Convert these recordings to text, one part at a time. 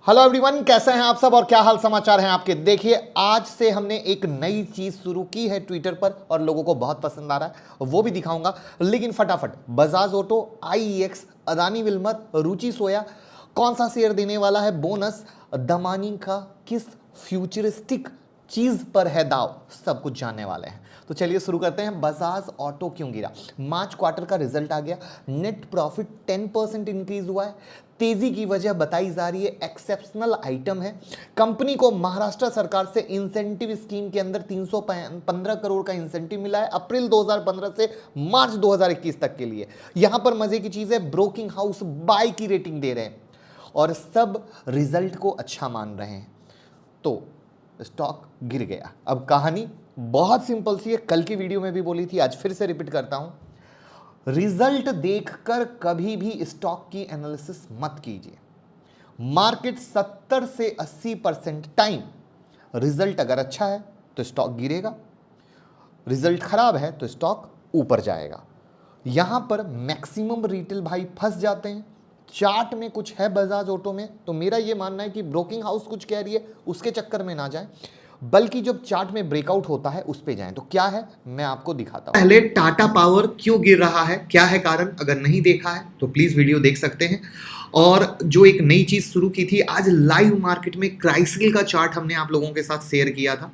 Hello everyone, कैसे हैं आप सब और क्या हाल समाचार हैं आपके। देखिए, आज से हमने एक नई चीज शुरू की है ट्विटर पर और लोगों को बहुत पसंद आ रहा है, वो भी दिखाऊंगा। लेकिन फटाफट, Bajaj auto, IEX, Adani Wilmar, Ruchi Soya, कौन सा शेयर देने वाला है बोनस, दमानी का किस फ्यूचरिस्टिक चीज पर है दाव, सब कुछ जानने वाले हैं। तो चलिए शुरू करते हैं। बजाज ऑटो क्यों गिरा? मार्च क्वार्टर का रिजल्ट आ गया, नेट प्रॉफिट 10% इंक्रीज हुआ है। तेजी की वजह बताई जा रही है एक्सेप्शनल आइटम है। कंपनी को महाराष्ट्र सरकार से इंसेंटिव स्कीम के अंदर 315 करोड़ का इंसेंटिव मिला है अप्रैल 2015 से मार्च 2021 तक के लिए। यहां पर मजे की चीज है, ब्रोकिंग हाउस बाय की रेटिंग दे रहे हैं और सब रिजल्ट को अच्छा मान रहे हैं। तो स्टॉक गिर गया। अब कहानी बहुत सिंपल सी है, कल की वीडियो में भी बोली थी, आज फिर से रिपीट करता हूं। रिजल्ट देखकर कभी भी स्टॉक की एनालिसिस मत कीजिए। मार्केट 70 से 80% टाइम रिजल्ट अगर अच्छा है तो स्टॉक गिरेगा, रिजल्ट खराब है तो स्टॉक ऊपर जाएगा। यहां पर मैक्सिमम रिटेल भाई फंस जाते हैं। चार्ट में कुछ है बजाज ऑटो में, तो मेरा यह मानना है कि ब्रोकिंग हाउस कुछ कह रही है उसके चक्कर में ना जाए, बल्कि जब चार्ट में ब्रेकआउट होता है उस पे जाएं। तो क्या है मैं आपको दिखाता हूं। पहले टाटा पावर क्यों गिर रहा है, क्या है कारण, अगर नहीं देखा है तो प्लीज वीडियो देख सकते हैं। और जो एक नई चीज शुरू की थी, आज लाइव मार्केट में क्राइसिल का चार्ट हमने आप लोगों के साथ शेयर किया था,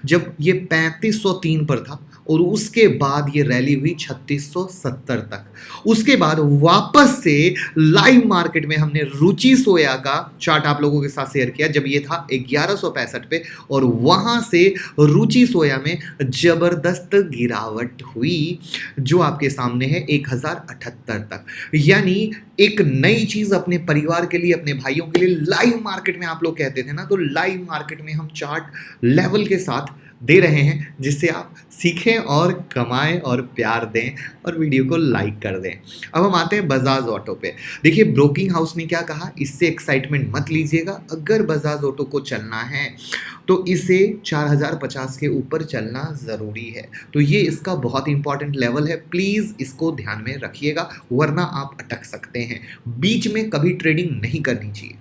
जब ये 3503 पर था और उसके बाद ये रैली हुई 3670 तक। उसके बाद वापस से लाइव मार्केट में हमने रुचि सोया का चार्ट आप लोगों के साथ शेयर किया, जब ये था 1165 पे, और वहां से रुचि सोया में जबरदस्त गिरावट हुई जो आपके सामने है 1078 तक। यानी एक नई चीज अपने परिवार के लिए, अपने भाइयों के लिए लाइव मार्केट में, आप लोग कहते थे ना, तो लाइव मार्केट में हम चार्ट लेवल के साथ दे रहे हैं, जिससे आप सीखें और कमाएं और प्यार दें और वीडियो को लाइक कर दें। अब हम आते हैं बजाज ऑटो पे। देखिए, ब्रोकिंग हाउस ने क्या कहा, इससे एक्साइटमेंट मत लीजिएगा। अगर बजाज ऑटो को चलना है तो इसे 4050 के ऊपर चलना ज़रूरी है। तो ये इसका बहुत इंपॉर्टेंट लेवल है, प्लीज़ इसको ध्यान में रखिएगा, वरना आप अटक सकते हैं। बीच में कभी ट्रेडिंग नहीं करनी चाहिए।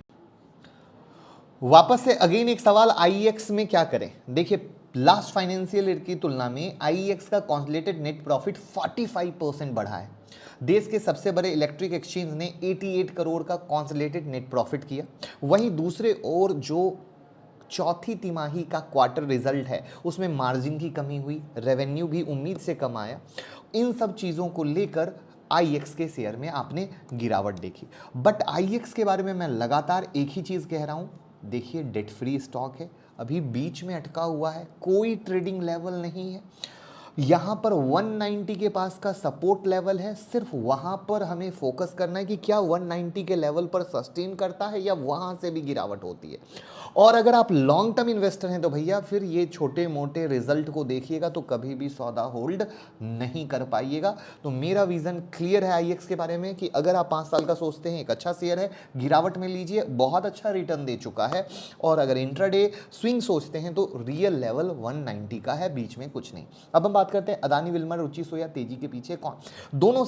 वापस से अगेन एक सवाल, आईईएक्स में क्या करें? देखिए, लास्ट फाइनेंशियल ईयर की तुलना में आईईएक्स का कॉन्सोलिडेटेड नेट प्रॉफिट 45% बढ़ा है। देश के सबसे बड़े इलेक्ट्रिक एक्सचेंज ने 88 करोड़ का कॉन्सोलिडेटेड नेट प्रॉफिट किया। वहीं दूसरे ओर जो चौथी तिमाही का क्वार्टर रिजल्ट है उसमें मार्जिन की कमी हुई, रेवेन्यू भी उम्मीद से कम आया। इन सब चीज़ों को लेकर आईएक्स के शेयर में आपने गिरावट देखी। बट आईएक्स के बारे में मैं लगातार एक ही चीज़ कह रहा हूँ, देखिए डेट फ्री स्टॉक है, अभी बीच में अटका हुआ है, कोई ट्रेडिंग लेवल नहीं है। यहाँ पर 190 के पास का सपोर्ट लेवल है, सिर्फ वहाँ पर हमें फोकस करना है कि क्या 190 के लेवल पर सस्टेन करता है या वहाँ से भी गिरावट होती है। और अगर आप लॉन्ग टर्म इन्वेस्टर हैं तो भैया फिर ये छोटे मोटे रिजल्ट को देखिएगा तो कभी भी सौदा होल्ड नहीं कर पाइएगा। तो मेरा विजन क्लियर है आईएक्स के बारे में कि अगर आप 5 साल का सोचते हैं, एक अच्छा शेयर है, गिरावट में लीजिए, बहुत अच्छा रिटर्न दे चुका है। और अगर इंट्राडे स्विंग सोचते हैं तो रियल लेवल 190 का है, बीच में कुछ नहीं। अब हम बात करते हैं अदानी विल्मर, रुचि सोया, तेजी के पीछे कौन? दोनों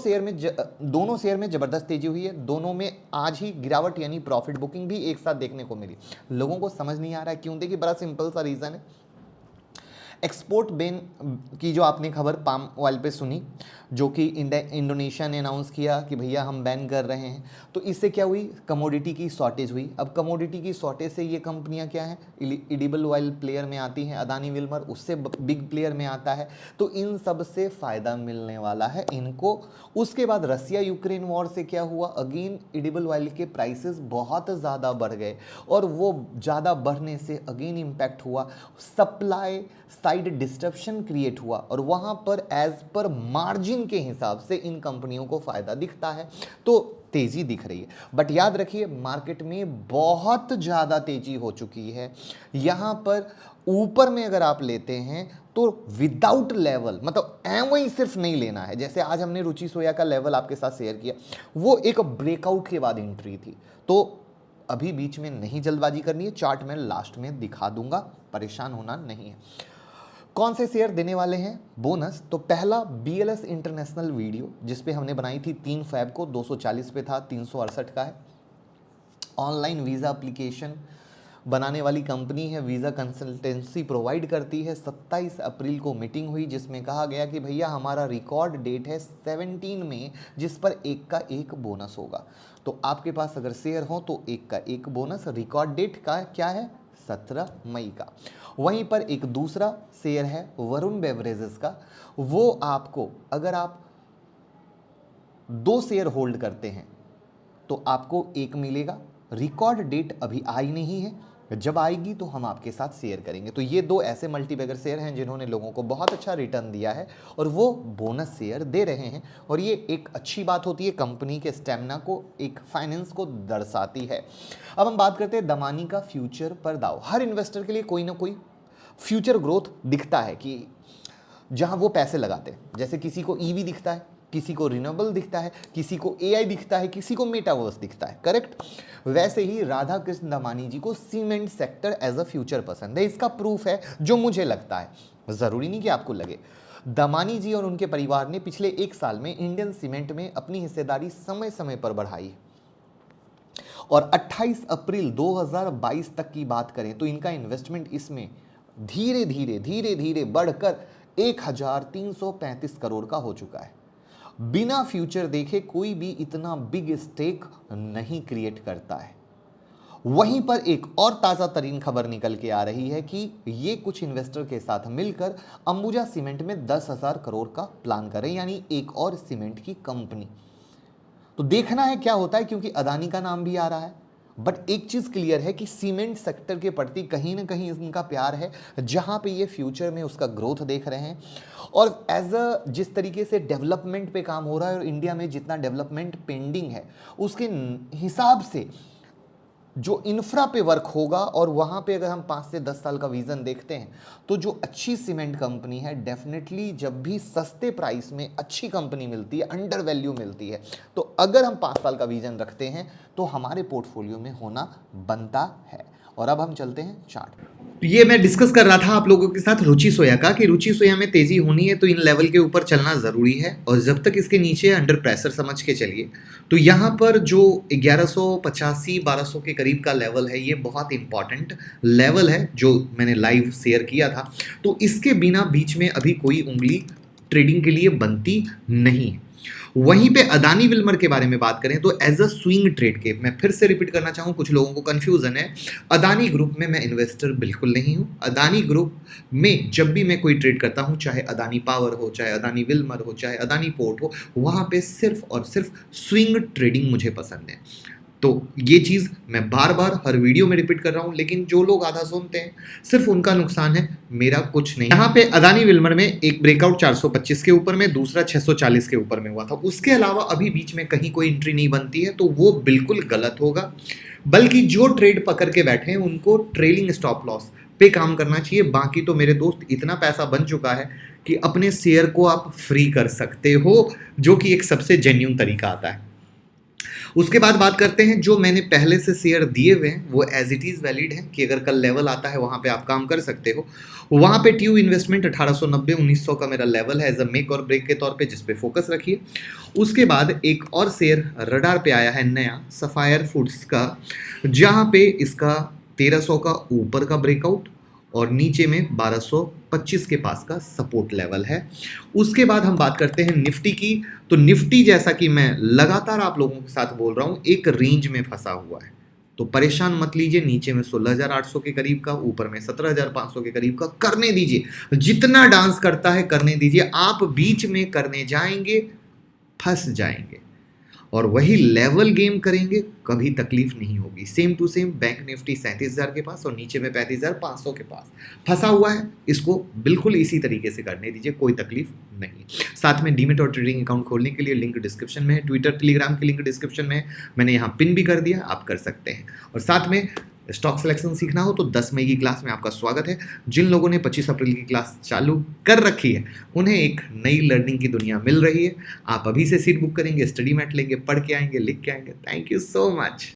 शेयर में जबरदस्त तेजी हुई है, दोनों में आज ही गिरावट यानी प्रॉफिट बुकिंग भी एक साथ देखने को मिली। लोगों को समझ नहीं आ रहा है क्यों? देखिए, बड़ा सिंपल सा रीजन है। एक्सपोर्ट बैन की जो आपने खबर पाम ऑयल पे सुनी, जो कि इंडोनेशिया ने अनाउंस किया कि भैया हम बैन कर रहे हैं, तो इससे क्या हुई, कमोडिटी की शॉर्टेज हुई। अब कमोडिटी की शॉर्टेज से ये कंपनियां क्या हैं, एडिबल ऑयल प्लेयर में आती हैं, अदानी विल्मर उससे बिग प्लेयर में आता है, तो इन सब से फ़ायदा मिलने वाला है इनको। उसके बाद रसिया यूक्रेन वॉर से क्या हुआ, अगेन एडिबल ऑयल के प्राइसेस बहुत ज़्यादा बढ़ गए और वो ज़्यादा बढ़ने से अगेन इम्पैक्ट हुआ, सप्लाई साइड डिस्ट्रप्शन क्रिएट हुआ और वहाँ पर एज पर मार्जिन के हिसाब से इन कंपनियों को फ़ायदा दिखता है, तो तेज़ी दिख रही है। बट याद रखिए, मार्केट में बहुत ज़्यादा तेज़ी हो चुकी है। यहाँ पर ऊपर में अगर आप लेते हैं तो विदाउट लेवल, मतलब वही सिर्फ नहीं लेना है। जैसे आज हमने रुचि सोया का लेवल आपके साथ शेयर किया, वो एक ब्रेकआउट के बाद एंट्री थी, तो अभी बीच में नहीं जल्दबाजी करनी है। चार्ट में लास्ट में दिखा दूंगा, परेशान होना नहीं है। कौन से शेयर देने वाले हैं बोनस? तो पहला बीएलएस इंटरनेशनल वीडियो, जिसपे हमने बनाई थी 3 फैब को, 240 पे था, 368 का है। ऑनलाइन वीज़ा एप्लीकेशन बनाने वाली कंपनी है, वीज़ा कंसल्टेंसी प्रोवाइड करती है। 27 अप्रैल को मीटिंग हुई जिसमें कहा गया कि भैया हमारा रिकॉर्ड डेट है 17 में, जिस पर एक का एक बोनस होगा। तो आपके पास अगर शेयर हो तो एक का एक बोनस। रिकॉर्ड डेट का क्या है? 17 मई का। वहीं पर एक दूसरा शेयर है वरुण बेवरेजेस का, वो आपको अगर आप 2 शेयर होल्ड करते हैं तो आपको एक मिलेगा। रिकॉर्ड डेट अभी आई नहीं है, जब आएगी तो हम आपके साथ शेयर करेंगे। तो ये 2 ऐसे मल्टीबैगर शेयर हैं जिन्होंने लोगों को बहुत अच्छा रिटर्न दिया है और वो बोनस शेयर दे रहे हैं, और ये एक अच्छी बात होती है, कंपनी के स्टेमिना को, एक फाइनेंस को दर्शाती है। अब हम बात करते हैं दमानी का फ्यूचर पर दाव। हर इन्वेस्टर के लिए कोई ना कोई फ्यूचर ग्रोथ दिखता है कि जहां वो पैसे लगाते हैं। जैसे किसी को ईवी दिखता है, किसी को रिन्यूएबल दिखता है, किसी को एआई दिखता है, किसी को मेटावर्स दिखता है, करेक्ट। वैसे ही राधा कृष्ण दमानी जी को cement sector as a future पसंद है। इसका प्रूफ है जो मुझे लगता है, ज़रूरी नहीं कि आपको लगे। दमानी जी और उनके परिवार ने पिछले 1 साल में इंडियन सीमेंट में अपनी हिस्सेदारी समय समय पर बढ़ाई है, और 28 अप्रैल 2022 तक की बात करें तो इनका इन्वेस्टमेंट इसमें धीरे धीरे बढ़कर 1335 करोड़ का हो चुका है। बिना फ्यूचर देखे कोई भी इतना बिग स्टेक नहीं क्रिएट करता है। वहीं पर एक और ताज़ा तरीन खबर निकल के आ रही है कि ये कुछ इन्वेस्टर के साथ मिलकर अंबुजा सीमेंट में 10,000 करोड़ का प्लान कर रहे हैं, यानी एक और सीमेंट की कंपनी। तो देखना है क्या होता है, क्योंकि अदानी का नाम भी आ रहा है। बट एक चीज़ क्लियर है कि सीमेंट सेक्टर के प्रति कहीं ना कहीं इनका प्यार है, जहां पे ये फ्यूचर में उसका ग्रोथ देख रहे हैं। और एज अ जिस तरीके से डेवलपमेंट पे काम हो रहा है और इंडिया में जितना डेवलपमेंट पेंडिंग है उसके हिसाब से जो इंफ्रा पे वर्क होगा, और वहाँ पे अगर हम 5 से 10 साल का विज़न देखते हैं तो जो अच्छी सीमेंट कंपनी है, डेफिनेटली जब भी सस्ते प्राइस में अच्छी कंपनी मिलती है, अंडर वैल्यू मिलती है, तो अगर हम 5 साल का विज़न रखते हैं तो हमारे पोर्टफोलियो में होना बनता है। और अब हम चलते हैं चार्ट। ये मैं डिस्कस कर रहा था आप लोगों के साथ रुचि सोया का, कि रुचि सोया में तेजी होनी है तो इन लेवल के ऊपर चलना ज़रूरी है, और जब तक इसके नीचे अंडर प्रेशर समझ के चलिए। तो यहाँ पर जो 1185-1200 के करीब का लेवल है, ये बहुत इंपॉर्टेंट लेवल है जो मैंने लाइव शेयर किया था। तो इसके बिना बीच में अभी कोई उंगली ट्रेडिंग के लिए बनती नहीं है। वहीं पे अदानी विल्मर के बारे में बात करें तो एज अ स्विंग ट्रेड के, मैं फिर से रिपीट करना चाहूँ, कुछ लोगों को कंफ्यूजन है, अदानी ग्रुप में मैं इन्वेस्टर बिल्कुल नहीं हूँ। अदानी ग्रुप में जब भी मैं कोई ट्रेड करता हूँ, चाहे अदानी पावर हो, चाहे अदानी विल्मर हो, चाहे अदानी पोर्ट हो, वहाँ पे सिर्फ और सिर्फ स्विंग ट्रेडिंग मुझे पसंद है। तो ये चीज़ मैं बार बार हर वीडियो में रिपीट कर रहा हूँ, लेकिन जो लोग आधा सुनते हैं सिर्फ उनका नुकसान है, मेरा कुछ नहीं। यहाँ पे अदानी विल्मर में एक ब्रेकआउट 425 के ऊपर में, दूसरा 640 के ऊपर में हुआ था। उसके अलावा अभी बीच में कहीं कोई एंट्री नहीं बनती है, तो वो बिल्कुल गलत होगा। बल्कि जो ट्रेड पकड़ के बैठे हैं उनको ट्रेलिंग स्टॉप लॉस पे काम करना चाहिए। बाकी तो मेरे दोस्त इतना पैसा बन चुका है कि अपने शेयर को आप फ्री कर सकते हो, जो कि एक सबसे जेन्युइन तरीका आता है। उसके बाद बात करते हैं, जो मैंने पहले से शेयर दिए हुए हैं वो एज इट इज़ वैलिड है कि अगर कल लेवल आता है वहाँ पे आप काम कर सकते हो। वहाँ पे ट्यू इन्वेस्टमेंट 1890-1900 का मेरा लेवल है एज अ मेक और ब्रेक के तौर पे, जिस पे फोकस रखिए। उसके बाद एक और शेयर रडार पे आया है नया, सफायर फूड्स का, जहाँ पे इसका 1300 का ऊपर का ब्रेकआउट और नीचे में 1225 के पास का सपोर्ट लेवल है। उसके बाद हम बात करते हैं निफ्टी की। तो निफ्टी, जैसा कि मैं लगातार आप लोगों के साथ बोल रहा हूँ, एक रेंज में फंसा हुआ है, तो परेशान मत लीजिए। नीचे में 16,800 के करीब का, ऊपर में 17,500 के करीब का करने दीजिए। जितना डांस करता है करने दीजिए। आप बीच में करने जाएंगे फंस जाएंगे, और वही लेवल गेम करेंगे, कभी तकलीफ नहीं होगी। Same to same bank Nifty 37,000 के पास और नीचे में 35,500 के पास फंसा हुआ है, इसको बिल्कुल इसी तरीके से करने दीजिए, कोई तकलीफ नहीं। साथ में डीमेट और ट्रेडिंग अकाउंट खोलने के लिए लिंक डिस्क्रिप्शन में है, ट्विटर टेलीग्राम की लिंक डिस्क्रिप्शन में है, मैंने यहाँ पिन भी कर दिया, आप कर सकते हैं। और साथ में स्टॉक सिलेक्शन सीखना हो तो 10 मई की क्लास में आपका स्वागत है। जिन लोगों ने 25 अप्रैल की क्लास चालू कर रखी है उन्हें एक नई लर्निंग की दुनिया मिल रही है। आप अभी से सीट बुक करेंगे, स्टडी मैट लेंगे, पढ़ के आएंगे, लिख के आएंगे। Thank you so much.